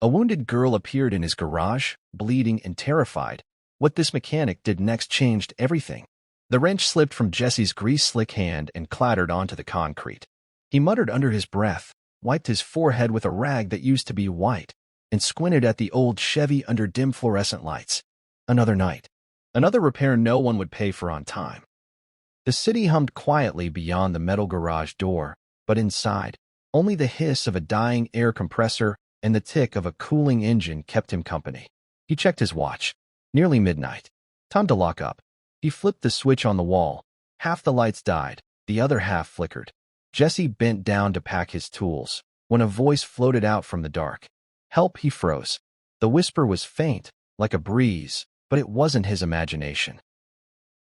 A wounded girl appeared in his garage, bleeding and terrified. What this mechanic did next changed everything. The wrench slipped from Jesse's grease-slick hand and clattered onto the concrete. He muttered under his breath, wiped his forehead with a rag that used to be white, and squinted at the old Chevy under dim fluorescent lights. Another night. Another repair no one would pay for on time. The city hummed quietly beyond the metal garage door, but inside, only the hiss of a dying air compressor and the tick of a cooling engine kept him company. He checked his watch. Nearly midnight. Time to lock up. He flipped the switch on the wall. Half the lights died, the other half flickered. Jesse bent down to pack his tools, when a voice floated out from the dark. Help, he froze. The whisper was faint, like a breeze, but it wasn't his imagination.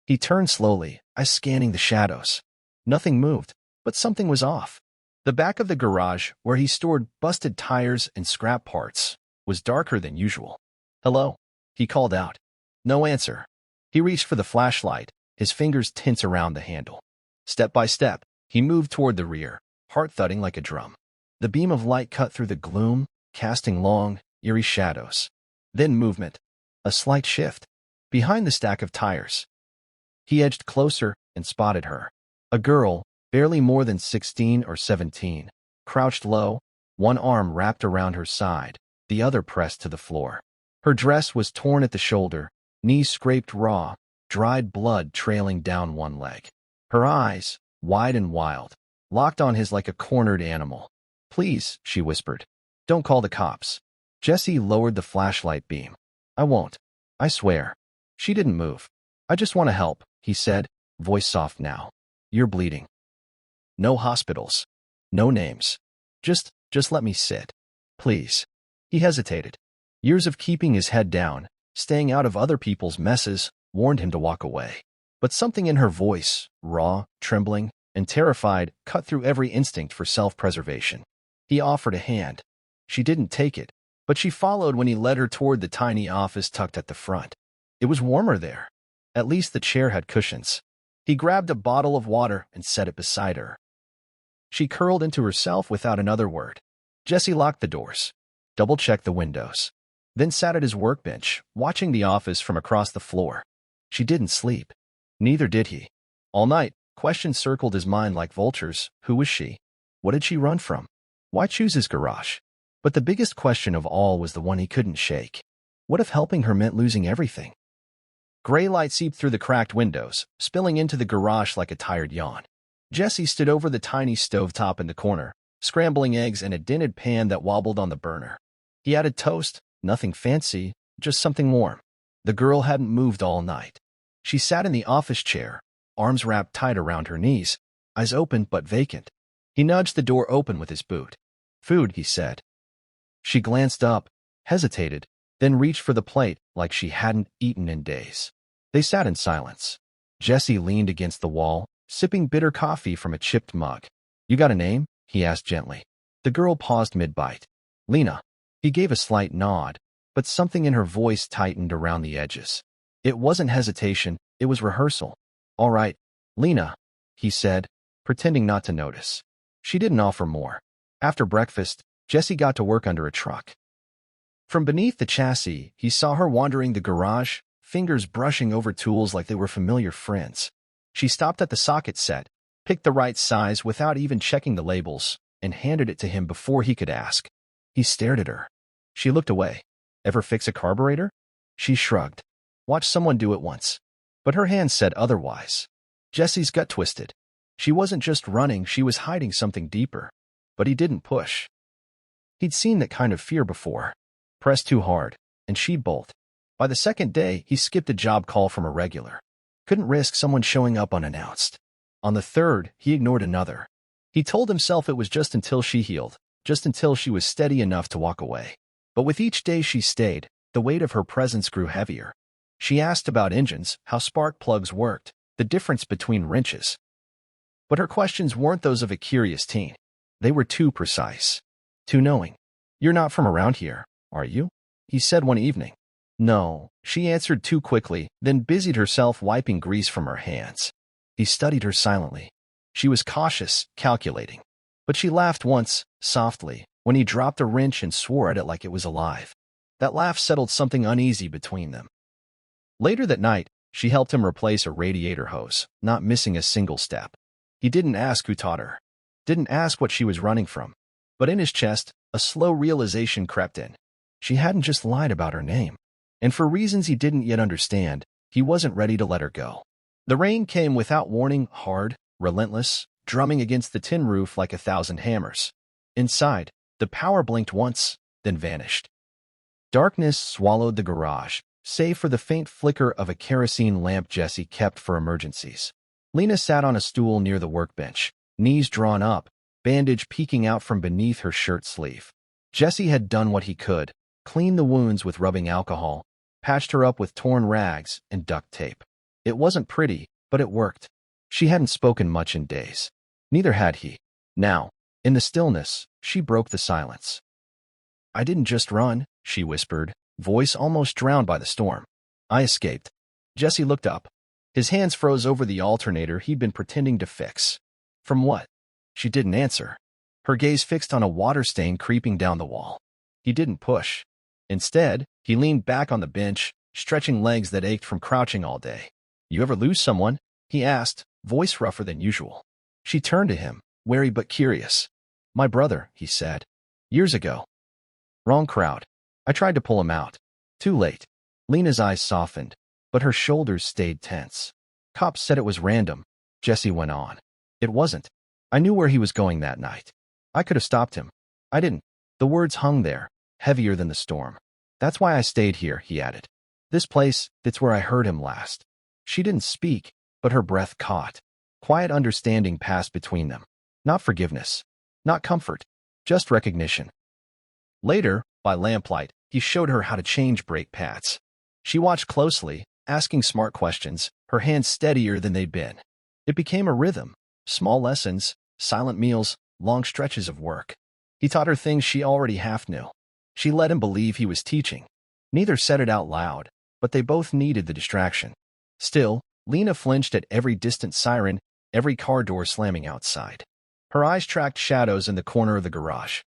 He turned slowly, eyes scanning the shadows. Nothing moved, but something was off. The back of the garage, where he stored busted tires and scrap parts, was darker than usual. Hello? He called out. No answer. He reached for the flashlight, his fingers tense around the handle. Step by step, he moved toward the rear, heart thudding like a drum. The beam of light cut through the gloom, casting long, eerie shadows. Then movement. A slight shift. Behind the stack of tires. He edged closer and spotted her. A girl, barely more than 16 or 17, crouched low, one arm wrapped around her side, the other pressed to the floor. Her dress was torn at the shoulder, knees scraped raw, dried blood trailing down one leg. Her eyes, wide and wild, locked on his like a cornered animal. Please, she whispered. Don't call the cops. Jesse lowered the flashlight beam. I won't. I swear. She didn't move. I just want to help, he said, voice soft now. You're bleeding. No hospitals. No names. Just let me sit. Please. He hesitated. Years of keeping his head down, staying out of other people's messes, warned him to walk away. But something in her voice, raw, trembling, and terrified, cut through every instinct for self-preservation. He offered a hand. She didn't take it, but she followed when he led her toward the tiny office tucked at the front. It was warmer there. At least the chair had cushions. He grabbed a bottle of water and set it beside her. She curled into herself without another word. Jesse locked the doors, double-checked the windows, then sat at his workbench, watching the office from across the floor. She didn't sleep. Neither did he. All night, questions circled his mind like vultures. Who was she? What did she run from? Why choose his garage? But the biggest question of all was the one he couldn't shake. What if helping her meant losing everything? Gray light seeped through the cracked windows, spilling into the garage like a tired yawn. Jesse stood over the tiny stovetop in the corner, scrambling eggs in a dented pan that wobbled on the burner. He added toast, nothing fancy, just something warm. The girl hadn't moved all night. She sat in the office chair, arms wrapped tight around her knees, eyes open but vacant. He nudged the door open with his boot. Food, he said. She glanced up, hesitated, then reached for the plate like she hadn't eaten in days. They sat in silence. Jesse leaned against the wall, sipping bitter coffee from a chipped mug. You got a name? He asked gently. The girl paused mid-bite. Lena. He gave a slight nod, but something in her voice tightened around the edges. It wasn't hesitation, it was rehearsal. All right, Lena, he said, pretending not to notice. She didn't offer more. After breakfast, Jesse got to work under a truck. From beneath the chassis, he saw her wandering the garage, fingers brushing over tools like they were familiar friends. She stopped at the socket set, picked the right size without even checking the labels, and handed it to him before he could ask. He stared at her. She looked away. Ever fix a carburetor? She shrugged. Watched someone do it once. But her hand said otherwise. Jesse's gut twisted. She wasn't just running, she was hiding something deeper. But he didn't push. He'd seen that kind of fear before. Press too hard, and she'd bolt. By the second day, he skipped a job call from a regular. Couldn't risk someone showing up unannounced. On the third, he ignored another. He told himself it was just until she healed, just until she was steady enough to walk away. But with each day she stayed, the weight of her presence grew heavier. She asked about engines, how spark plugs worked, the difference between wrenches. But her questions weren't those of a curious teen. They were too precise, too knowing. You're not from around here, are you? He said one evening. No, she answered too quickly, then busied herself wiping grease from her hands. He studied her silently. She was cautious, calculating. But she laughed once, softly, when he dropped a wrench and swore at it like it was alive. That laugh settled something uneasy between them. Later that night, she helped him replace a radiator hose, not missing a single step. He didn't ask who taught her, didn't ask what she was running from. But in his chest, a slow realization crept in. She hadn't just lied about her name. And for reasons he didn't yet understand, he wasn't ready to let her go. The rain came without warning, hard, relentless, drumming against the tin roof like 1,000 hammers. Inside, the power blinked once, then vanished. Darkness swallowed the garage, save for the faint flicker of a kerosene lamp Jessie kept for emergencies. Lena sat on a stool near the workbench, knees drawn up, bandage peeking out from beneath her shirt sleeve. Jessie had done what he could, cleaned the wounds with rubbing alcohol, patched her up with torn rags and duct tape. It wasn't pretty, but it worked. She hadn't spoken much in days. Neither had he. Now, in the stillness, she broke the silence. "I didn't just run," she whispered, voice almost drowned by the storm. "I escaped." Jessie looked up. His hands froze over the alternator he'd been pretending to fix. "From what?" She didn't answer. Her gaze fixed on a water stain creeping down the wall. He didn't push. Instead, he leaned back on the bench, stretching legs that ached from crouching all day. "You ever lose someone?" he asked, voice rougher than usual. She turned to him, wary but curious. "My brother," he said. "Years ago." "Wrong crowd." I tried to pull him out. Too late. Lena's eyes softened, but her shoulders stayed tense. "Cops said it was random," Jessie went on. "It wasn't. I knew where he was going that night. I could have stopped him. I didn't." The words hung there, heavier than the storm. "That's why I stayed here," he added. "This place, it's where I heard him last." She didn't speak, but her breath caught. Quiet understanding passed between them. Not forgiveness. Not comfort. Just recognition. Later, by lamplight, he showed her how to change brake pads. She watched closely, asking smart questions, her hands steadier than they'd been. It became a rhythm. Small lessons, silent meals, long stretches of work. He taught her things she already half knew. She let him believe he was teaching. Neither said it out loud, but they both needed the distraction. Still, Lena flinched at every distant siren, every car door slamming outside. Her eyes tracked shadows in the corner of the garage.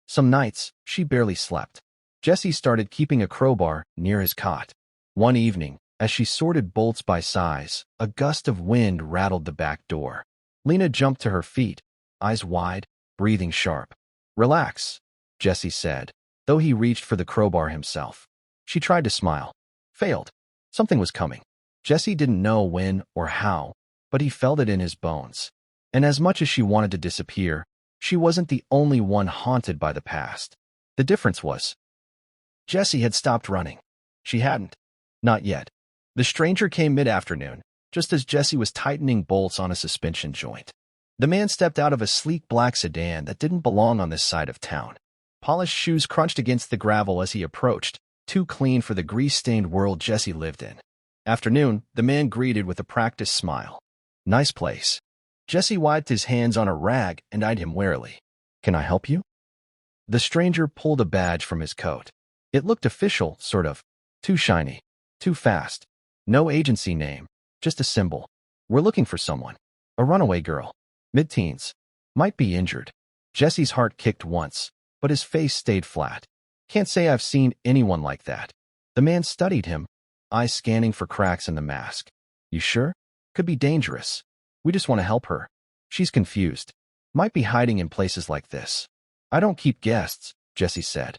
Some nights, she barely slept. Jessie started keeping a crowbar near his cot. One evening, as she sorted bolts by size, a gust of wind rattled the back door. Lena jumped to her feet, eyes wide, breathing sharp. "Relax," Jessie said, though he reached for the crowbar himself. She tried to smile. Failed. Something was coming. Jessie didn't know when or how, but he felt it in his bones. And as much as she wanted to disappear, she wasn't the only one haunted by the past. The difference was, Jessie had stopped running. She hadn't. Not yet. The stranger came mid-afternoon, just as Jessie was tightening bolts on a suspension joint. The man stepped out of a sleek black sedan that didn't belong on this side of town. Polished shoes crunched against the gravel as he approached, too clean for the grease-stained world Jessie lived in. Afternoon, the man greeted with a practiced smile. "Nice place." Jessie wiped his hands on a rag and eyed him warily. "Can I help you?" The stranger pulled a badge from his coat. It looked official, sort of. Too shiny. Too fast. No agency name. Just a symbol. "We're looking for someone. A runaway girl. Mid-teens. Might be injured." Jessie's heart kicked once, but his face stayed flat. "Can't say I've seen anyone like that." The man studied him, eyes scanning for cracks in the mask. "You sure? Could be dangerous. We just want to help her. She's confused. Might be hiding in places like this." "I don't keep guests," Jessie said.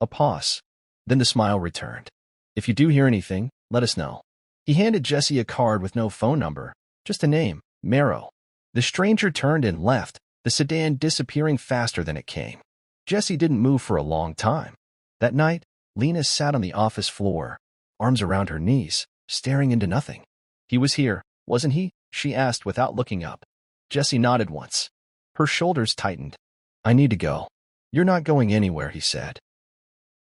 A pause. Then the smile returned. "If you do hear anything, let us know." He handed Jessie a card with no phone number, just a name, Marrow. The stranger turned and left, the sedan disappearing faster than it came. Jessie didn't move for a long time. That night, Lena sat on the office floor, arms around her knees, staring into nothing. "He was here, wasn't he?" she asked without looking up. Jessie nodded once. Her shoulders tightened. "I need to go." "You're not going anywhere," he said.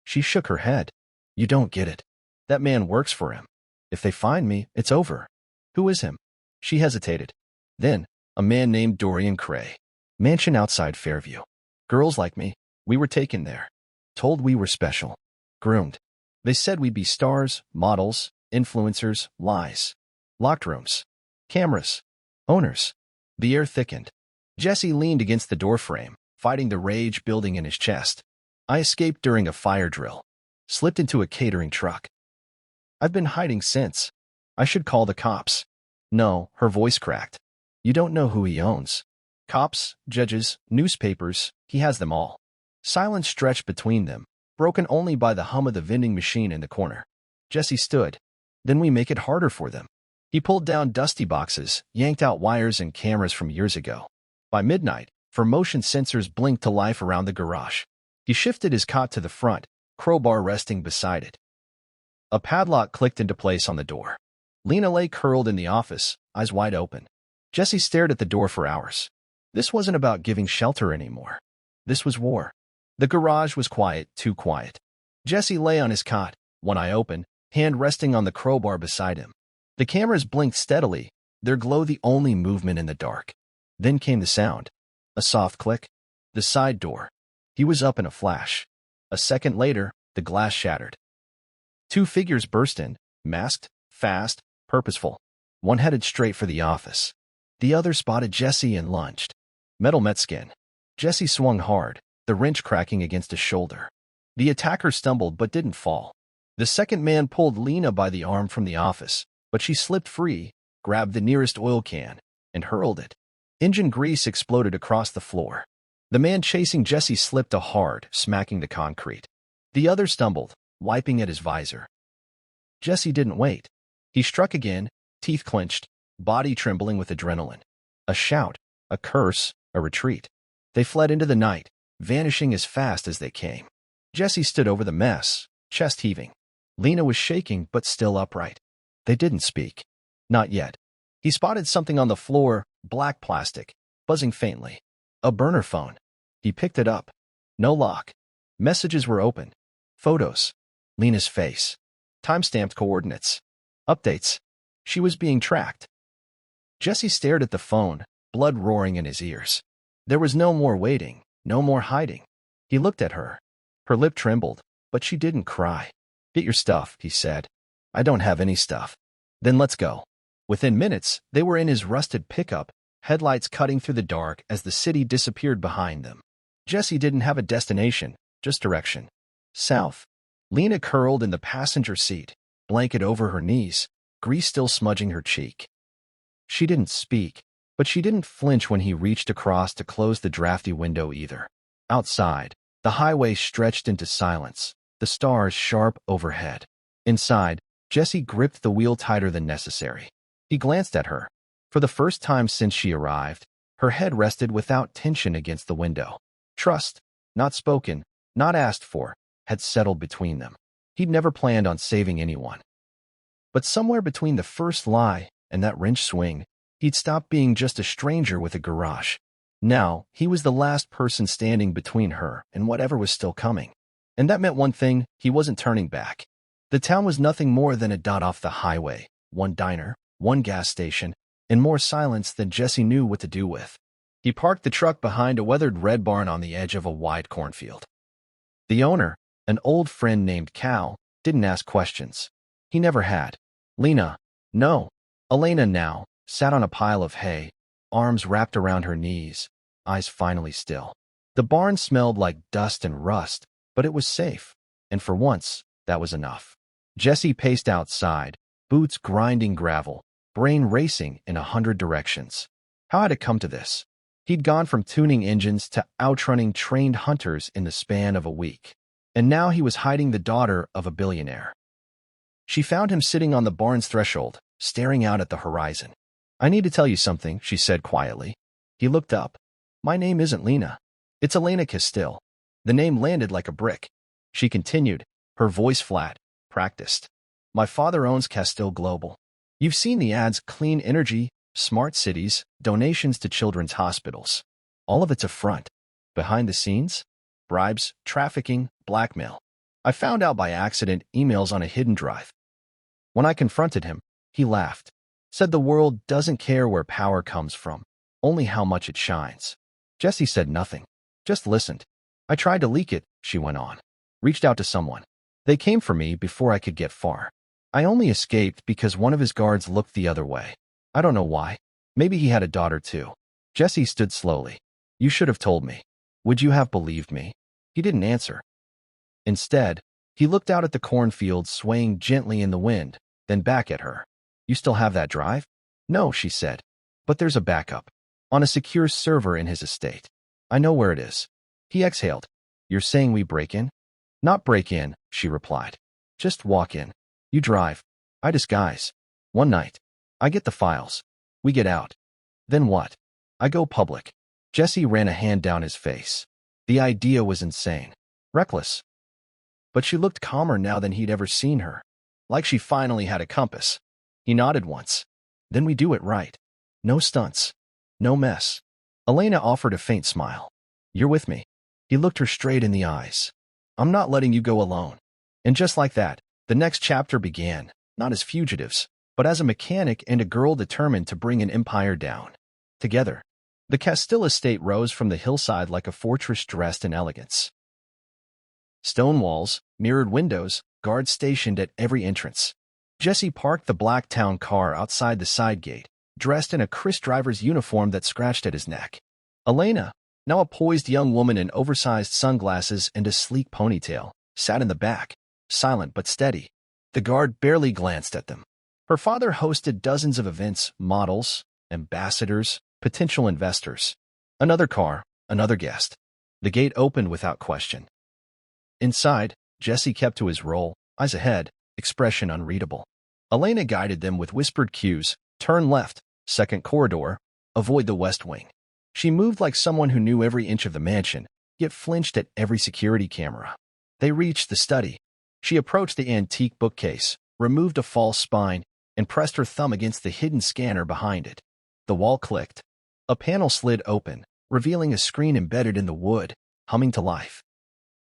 She shook her head. "You don't get it. That man works for him. If they find me, it's over." "Who is him?" She hesitated. Then, "A man named Dorian Cray. Mansion outside Fairview. Girls like me. We were taken there. Told we were special. Groomed. They said we'd be stars, models, influencers, lies. Locked rooms. Cameras. Owners." The air thickened. Jessie leaned against the doorframe, fighting the rage building in his chest. I escaped during a fire drill. Slipped into a catering truck. I've been hiding since. I should call the cops. No, her voice cracked. You don't know who he owns. Cops, judges, newspapers, he has them all. Silence stretched between them, broken only by the hum of the vending machine in the corner. Jesse stood. Then we make it harder for them. He pulled down dusty boxes, yanked out wires and cameras from years ago. By midnight, motion sensors blinked to life around the garage. He shifted his cot to the front, crowbar resting beside it. A padlock clicked into place on the door. Lena lay curled in the office, eyes wide open. Jesse stared at the door for hours. This wasn't about giving shelter anymore. This was war. The garage was quiet, too quiet. Jesse lay on his cot, one eye open, hand resting on the crowbar beside him. The cameras blinked steadily, their glow the only movement in the dark. Then came the sound. A soft click. The side door. He was up in a flash. A second later, the glass shattered. Two figures burst in, masked, fast, purposeful. One headed straight for the office. The other spotted Jesse and lunged. Metal met skin. Jesse swung hard, the wrench cracking against his shoulder. The attacker stumbled but didn't fall. The second man pulled Lena by the arm from the office, but she slipped free, grabbed the nearest oil can, and hurled it. Engine grease exploded across the floor. The man chasing Jesse slipped hard, smacking the concrete. The other stumbled, wiping at his visor. Jesse didn't wait. He struck again, teeth clenched, body trembling with adrenaline. A shout, a curse, a retreat. They fled into the night, vanishing as fast as they came. Jesse stood over the mess, chest heaving. Lena was shaking but still upright. They didn't speak. Not yet. He spotted something on the floor, black plastic, buzzing faintly. A burner phone. He picked it up. No lock. Messages were open. Photos. Lena's face. Time-stamped coordinates. Updates. She was being tracked. Jesse stared at the phone, blood roaring in his ears. There was no more waiting, no more hiding. He looked at her. Her lip trembled, but she didn't cry. Get your stuff, he said. I don't have any stuff. Then let's go. Within minutes, they were in his rusted pickup, headlights cutting through the dark as the city disappeared behind them. Jesse didn't have a destination, just direction. South. Lena curled in the passenger seat, blanket over her knees, grease still smudging her cheek. She didn't speak, but she didn't flinch when he reached across to close the drafty window either. Outside, the highway stretched into silence, the stars sharp overhead. Inside, Jesse gripped the wheel tighter than necessary. He glanced at her. For the first time since she arrived, her head rested without tension against the window. Trust, not spoken, not asked for, had settled between them. He'd never planned on saving anyone. But somewhere between the first lie and that wrench swing, he'd stopped being just a stranger with a garage. Now, he was the last person standing between her and whatever was still coming. And that meant one thing, he wasn't turning back. The town was nothing more than a dot off the highway, one diner, one gas station, and more silence than Jesse knew what to do with. He parked the truck behind a weathered red barn on the edge of a wide cornfield. The owner, an old friend named Cal, didn't ask questions. He never had. Lena, no. Elena now, sat on a pile of hay, arms wrapped around her knees, eyes finally still. The barn smelled like dust and rust, but it was safe, and for once, that was enough. Jesse paced outside, boots grinding gravel, brain racing in 100 directions. How had it come to this? He'd gone from tuning engines to outrunning trained hunters in the span of a week. And now he was hiding the daughter of a billionaire. She found him sitting on the barn's threshold, staring out at the horizon. I need to tell you something, she said quietly. He looked up. My name isn't Lena. It's Elena Castile. The name landed like a brick. She continued, her voice flat, practiced. My father owns Castile Global. You've seen the ads: clean energy, smart cities, donations to children's hospitals. All of it's a front. Behind the scenes? Bribes, trafficking, blackmail. I found out by accident emails on a hidden drive. When I confronted him, he laughed. Said the world doesn't care where power comes from, only how much it shines. Jesse said nothing, just listened. I tried to leak it, she went on. Reached out to someone. They came for me before I could get far. I only escaped because one of his guards looked the other way. I don't know why. Maybe he had a daughter too. Jesse stood slowly. You should have told me. Would you have believed me? He didn't answer. Instead, he looked out at the cornfield swaying gently in the wind, then back at her. You still have that drive? No, she said. But there's a backup. On a secure server in his estate. I know where it is. He exhaled. You're saying we break in? Not break in, she replied. Just walk in. You drive. I disguise. One night. I get the files. We get out. Then what? I go public. Jesse ran a hand down his face. The idea was insane. Reckless. But she looked calmer now than he'd ever seen her. Like she finally had a compass. He nodded once. Then we do it right. No stunts. No mess. Elena offered a faint smile. You're with me. He looked her straight in the eyes. I'm not letting you go alone. And just like that, the next chapter began, not as fugitives, but as a mechanic and a girl determined to bring an empire down. Together. The Castile estate rose from the hillside like a fortress dressed in elegance. Stone walls, mirrored windows, guards stationed at every entrance. Jesse parked the black town car outside the side gate, dressed in a crisp driver's uniform that scratched at his neck. Elena, now a poised young woman in oversized sunglasses and a sleek ponytail, sat in the back, silent but steady. The guard barely glanced at them. Her father hosted dozens of events, models, ambassadors, potential investors. Another car, another guest. The gate opened without question. Inside, Jesse kept to his role, eyes ahead, expression unreadable. Elena guided them with whispered cues, turn left, second corridor, avoid the west wing. She moved like someone who knew every inch of the mansion, yet flinched at every security camera. They reached the study. She approached the antique bookcase, removed a false spine, and pressed her thumb against the hidden scanner behind it. The wall clicked. A panel slid open, revealing a screen embedded in the wood, humming to life.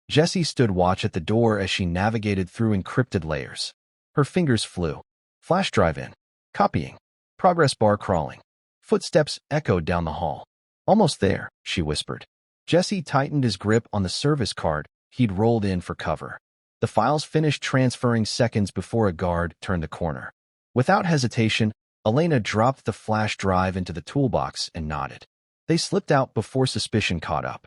Jessie stood watch at the door as she navigated through encrypted layers. Her fingers flew. Flash drive in. Copying. Progress bar crawling. Footsteps echoed down the hall. Almost there, she whispered. Jesse tightened his grip on the service card he'd rolled in for cover. The files finished transferring seconds before a guard turned the corner. Without hesitation, Elena dropped the flash drive into the toolbox and nodded. They slipped out before suspicion caught up.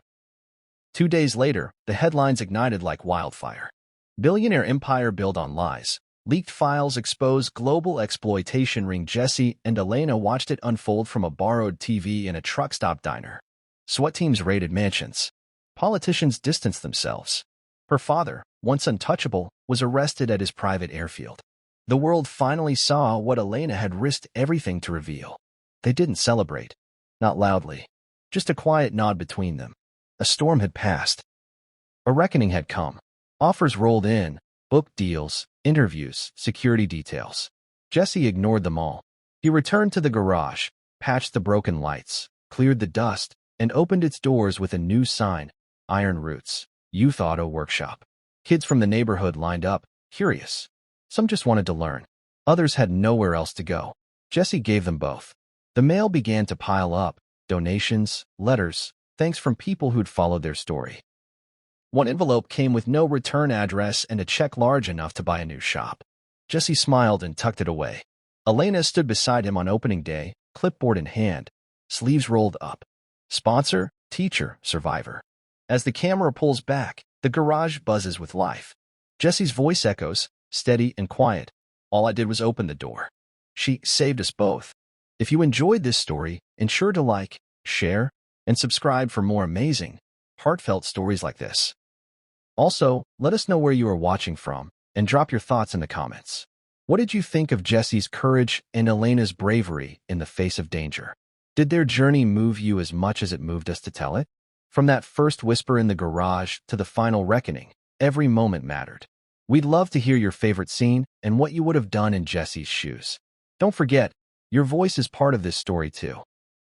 2 days later, the headlines ignited like wildfire. Billionaire empire built on lies. Leaked files expose global exploitation ring. Jesse and Elena watched it unfold from a borrowed TV in a truck stop diner. SWAT teams raided mansions. Politicians distanced themselves. Her father, once untouchable, was arrested at his private airfield. The world finally saw what Elena had risked everything to reveal. They didn't celebrate. Not loudly. Just a quiet nod between them. A storm had passed. A reckoning had come. Offers rolled in, book deals, interviews, security details. Jesse ignored them all. He returned to the garage, patched the broken lights, cleared the dust, and opened its doors with a new sign, Iron Roots, Youth Auto Workshop. Kids from the neighborhood lined up, curious. Some just wanted to learn. Others had nowhere else to go. Jesse gave them both. The mail began to pile up, donations, letters, thanks from people who'd followed their story. One envelope came with no return address and a check large enough to buy a new shop. Jesse smiled and tucked it away. Elena stood beside him on opening day, clipboard in hand, sleeves rolled up. Sponsor, teacher, survivor. As the camera pulls back, the garage buzzes with life. Jesse's voice echoes, steady and quiet. All I did was open the door. She saved us both. If you enjoyed this story, ensure to like, share, and subscribe for more amazing, heartfelt stories like this. Also, let us know where you are watching from, and drop your thoughts in the comments. What did you think of Jesse's courage and Elena's bravery in the face of danger? Did their journey move you as much as it moved us to tell it? From that first whisper in the garage to the final reckoning, every moment mattered. We'd love to hear your favorite scene and what you would have done in Jesse's shoes. Don't forget, your voice is part of this story too.